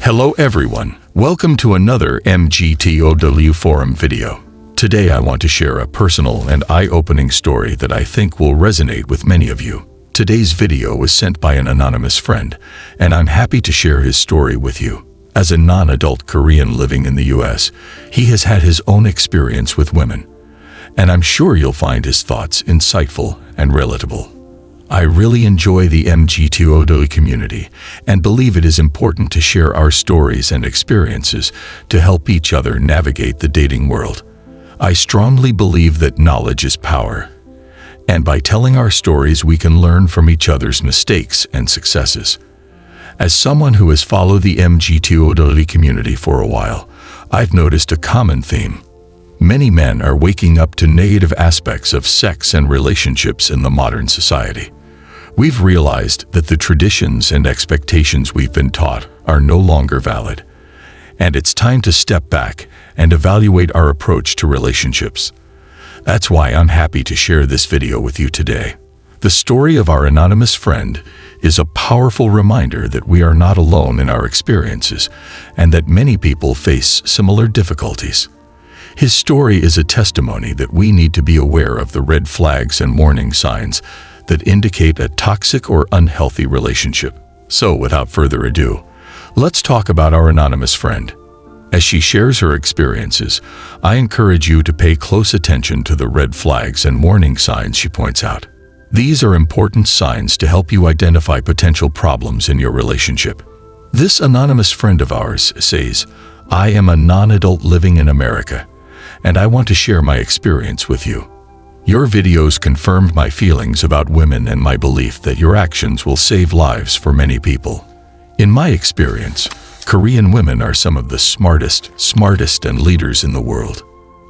Hello everyone, welcome to another MGTOW forum video. Today I want to share a personal and eye-opening story that I think will resonate with many of you. Today's video was sent by an anonymous friend, and I'm happy to share his story with you. As a non-adult Korean living in the US, he has had his own experience with women, and I'm sure you'll find his thoughts insightful and relatable. I really enjoy the MGTOW community and believe it is important to share our stories and experiences to help each other navigate the dating world. I strongly believe that knowledge is power, and by telling our stories we can learn from each other's mistakes and successes. As someone who has followed the MGTOW community for a while, I've noticed a common theme. Many men are waking up to negative aspects of sex and relationships in the modern society. We've realized that the traditions and expectations we've been taught are no longer valid, and it's time to step back and evaluate our approach to relationships. That's why I'm happy to share this video with you today. The story of our anonymous friend is a powerful reminder that we are not alone in our experiences and that many people face similar difficulties. His story is a testimony that we need to be aware of the red flags and warning signs that indicate a toxic or unhealthy relationship. So, without further ado, let's talk about our anonymous friend. As she shares her experiences, I encourage you to pay close attention to the red flags and warning signs she points out. These are important signs to help you identify potential problems in your relationship. This anonymous friend of ours says, "I am a non-adult living in America, and I want to share my experience with you. Your videos confirmed my feelings about women and my belief that your actions will save lives for many people. In my experience, Korean women are some of the smartest and leaders in the world.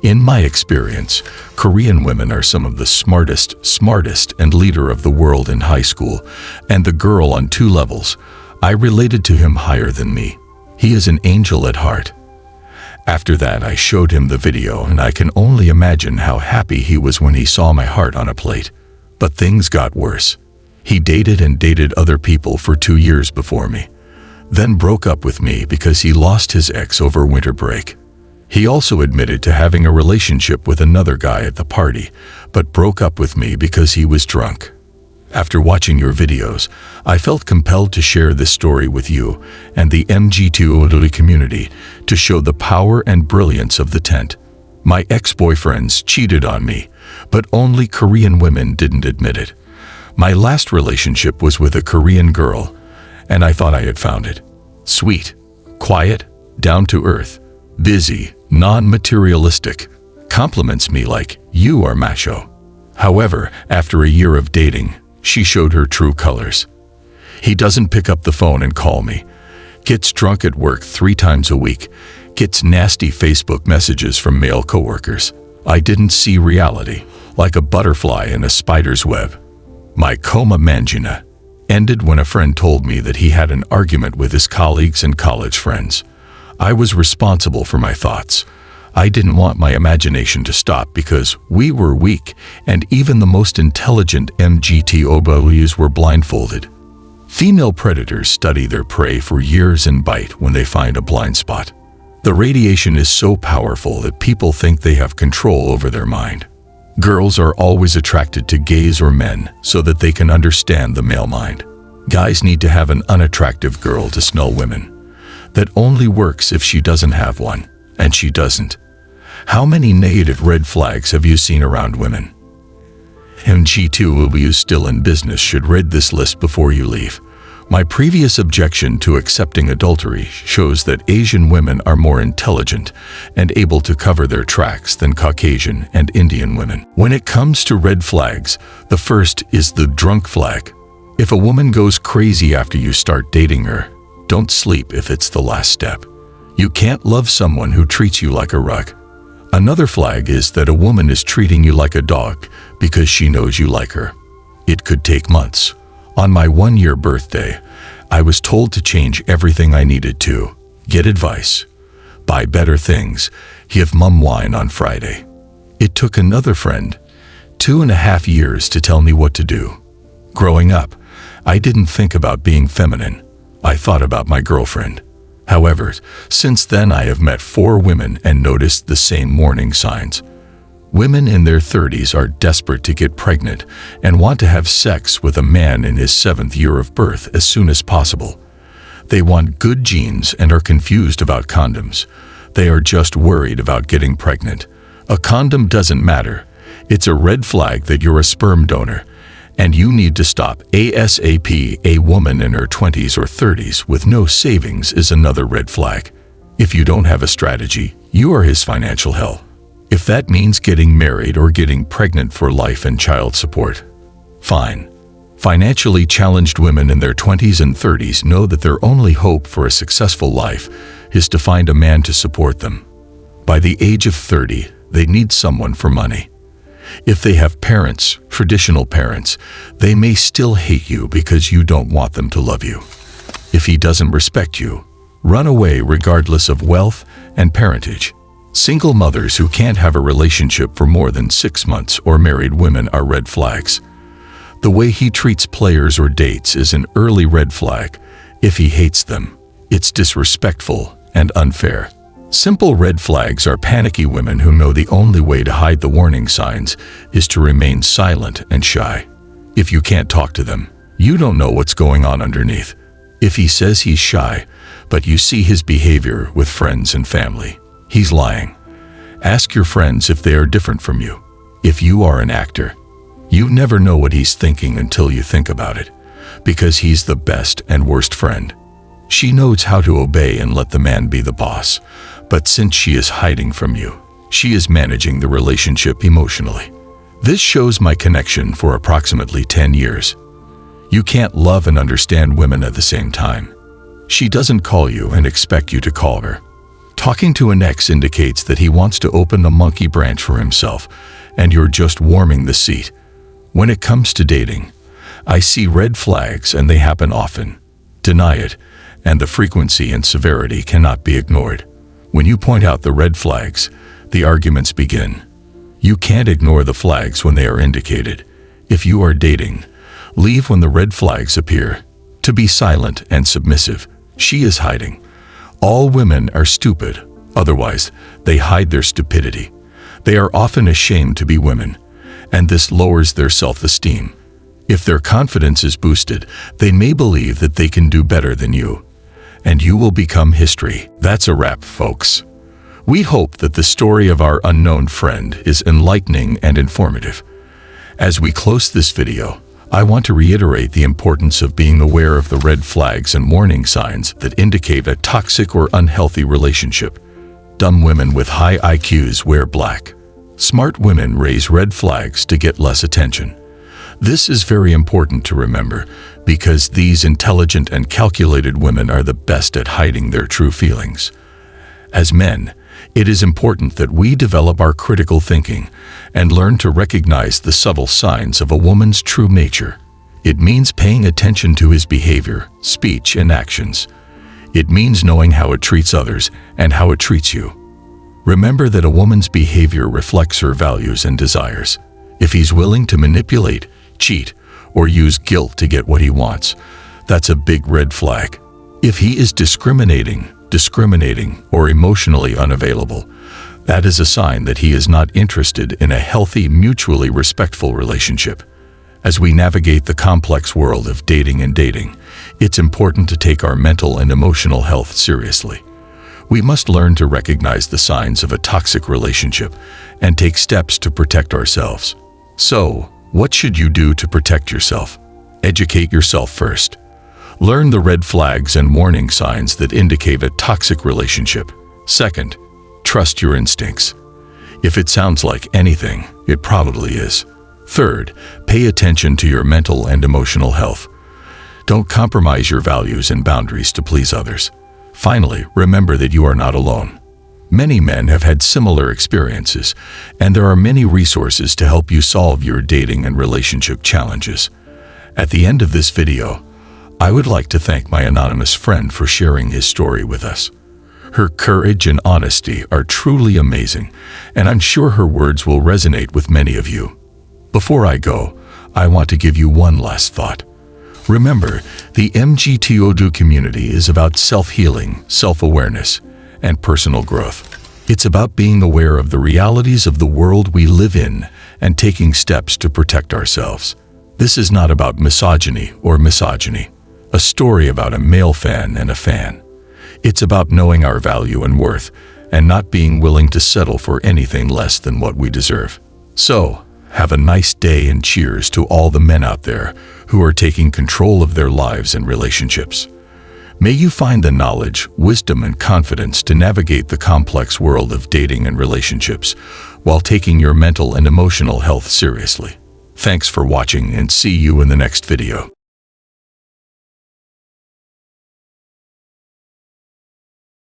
In my experience, Korean women are some of the smartest and leader of the world in high school, and the girl on 2 levels. I related to him higher than me. He is an angel at heart." After that, I showed him the video, and I can only imagine how happy he was when he saw my heart on a plate. But things got worse. He dated other people for 2 years before me, then broke up with me because he lost his ex over winter break. He also admitted to having a relationship with another guy at the party, but broke up with me because he was drunk. After watching your videos, I felt compelled to share this story with you and the MGTOW community to show the power and brilliance of the tent. My ex-boyfriends cheated on me, but only Korean women didn't admit it. My last relationship was with a Korean girl, and I thought I had found it. Sweet, quiet, down to earth, busy, non-materialistic, compliments me like, "You are macho." However, after a year of dating, she showed her true colors. He doesn't pick up the phone and call me, gets drunk at work 3 times a week, gets nasty Facebook messages from male coworkers. I didn't see reality, like a butterfly in a spider's web. My coma mangina ended when a friend told me that he had an argument with his colleagues and college friends. I was responsible for my thoughts. I didn't want my imagination to stop because we were weak, and even the most intelligent MGTOWs were blindfolded. Female predators study their prey for years and bite when they find a blind spot. The radiation is so powerful that people think they have control over their mind. Girls are always attracted to gays or men so that they can understand the male mind. Guys need to have an unattractive girl to smell women. That only works if she doesn't have one, and she doesn't. How many negative red flags have you seen around women? MGTOW still in business should read this list before you leave. My previous objection to accepting adultery shows that Asian women are more intelligent and able to cover their tracks than Caucasian and Indian women. When it comes to red flags, the first is the drunk flag. If a woman goes crazy after you start dating her, don't sleep if it's the last step. You can't love someone who treats you like a rug. Another flag is that a woman is treating you like a dog because she knows you like her. It could take months. On my 1-year birthday, I was told to change everything I needed to, get advice, buy better things, give mum wine on Friday. It took another friend 2.5 years to tell me what to do. Growing up, I didn't think about being feminine. I thought about my girlfriend. However, since then I have met 4 women and noticed the same warning signs. Women in their 30s are desperate to get pregnant and want to have sex with a man in his 7th year of birth as soon as possible. They want good genes and are confused about condoms. They are just worried about getting pregnant. A condom doesn't matter. It's a red flag that you're a sperm donor, and you need to stop ASAP. A woman in her 20s or 30s with no savings is another red flag. If you don't have a strategy, you are his financial hell. If that means getting married or getting pregnant for life and child support, fine. Financially challenged women in their 20s and 30s know that their only hope for a successful life is to find a man to support them. By the age of 30, they need someone for money. If they have parents, traditional parents, they may still hate you because you don't want them to love you. If he doesn't respect you, run away regardless of wealth and parentage. Single mothers who can't have a relationship for more than 6 months or married women are red flags. The way he treats players or dates is an early red flag. If he hates them, it's disrespectful and unfair. Simple red flags are panicky women who know the only way to hide the warning signs is to remain silent and shy. If you can't talk to them, you don't know what's going on underneath. If he says he's shy, but you see his behavior with friends and family, he's lying. Ask your friends if they are different from you. If you are an actor, you never know what he's thinking until you think about it, because he's the best and worst friend. She knows how to obey and let the man be the boss, but since she is hiding from you, she is managing the relationship emotionally. This shows my connection for approximately 10 years. You can't love and understand women at the same time. She doesn't call you and expect you to call her. Talking to an ex indicates that he wants to open the monkey branch for himself, and you're just warming the seat. When it comes to dating, I see red flags and they happen often. Deny it, and the frequency and severity cannot be ignored. When you point out the red flags, the arguments begin. You can't ignore the flags when they are indicated. If you are dating, leave when the red flags appear. To be silent and submissive. She is hiding. All women are stupid, otherwise they hide their stupidity. They are often ashamed to be women, and this lowers their self-esteem. If their confidence is boosted, they may believe that they can do better than you, and you will become history. That's a wrap, folks. We hope that the story of our unknown friend is enlightening and informative. As we close this video, I want to reiterate the importance of being aware of the red flags and warning signs that indicate a toxic or unhealthy relationship. Dumb women with high IQs wear black. Smart women raise red flags to get less attention. This is very important to remember because these intelligent and calculated women are the best at hiding their true feelings. As men, it is important that we develop our critical thinking and learn to recognize the subtle signs of a woman's true nature. It means paying attention to his behavior, speech, and actions. It means knowing how it treats others and how it treats you. Remember that a woman's behavior reflects her values and desires. If he's willing to manipulate, cheat, or use guilt to get what he wants, that's a big red flag. If he is discriminating, or emotionally unavailable, that is a sign that he is not interested in a healthy, mutually respectful relationship. As we navigate the complex world of dating, it's important to take our mental and emotional health seriously. We must learn to recognize the signs of a toxic relationship and take steps to protect ourselves. So, what should you do to protect yourself? Educate yourself first. Learn the red flags and warning signs that indicate a toxic relationship. Second, trust your instincts. If it sounds like anything, it probably is. Third, pay attention to your mental and emotional health. Don't compromise your values and boundaries to please others. Finally, remember that you are not alone. Many men have had similar experiences, and there are many resources to help you solve your dating and relationship challenges. At the end of this video, I would like to thank my anonymous friend for sharing his story with us. Her courage and honesty are truly amazing, and I'm sure her words will resonate with many of you. Before I go, I want to give you one last thought. Remember, the MGTOW community is about self-healing, self-awareness, and personal growth. It's about being aware of the realities of the world we live in and taking steps to protect ourselves. This is not about misogyny or misogyny, a story about a male fan and a fan. It's about knowing our value and worth and not being willing to settle for anything less than what we deserve. So, have a nice day and cheers to all the men out there who are taking control of their lives and relationships. May you find the knowledge, wisdom, and confidence to navigate the complex world of dating and relationships while taking your mental and emotional health seriously. Thanks for watching and see you in the next video.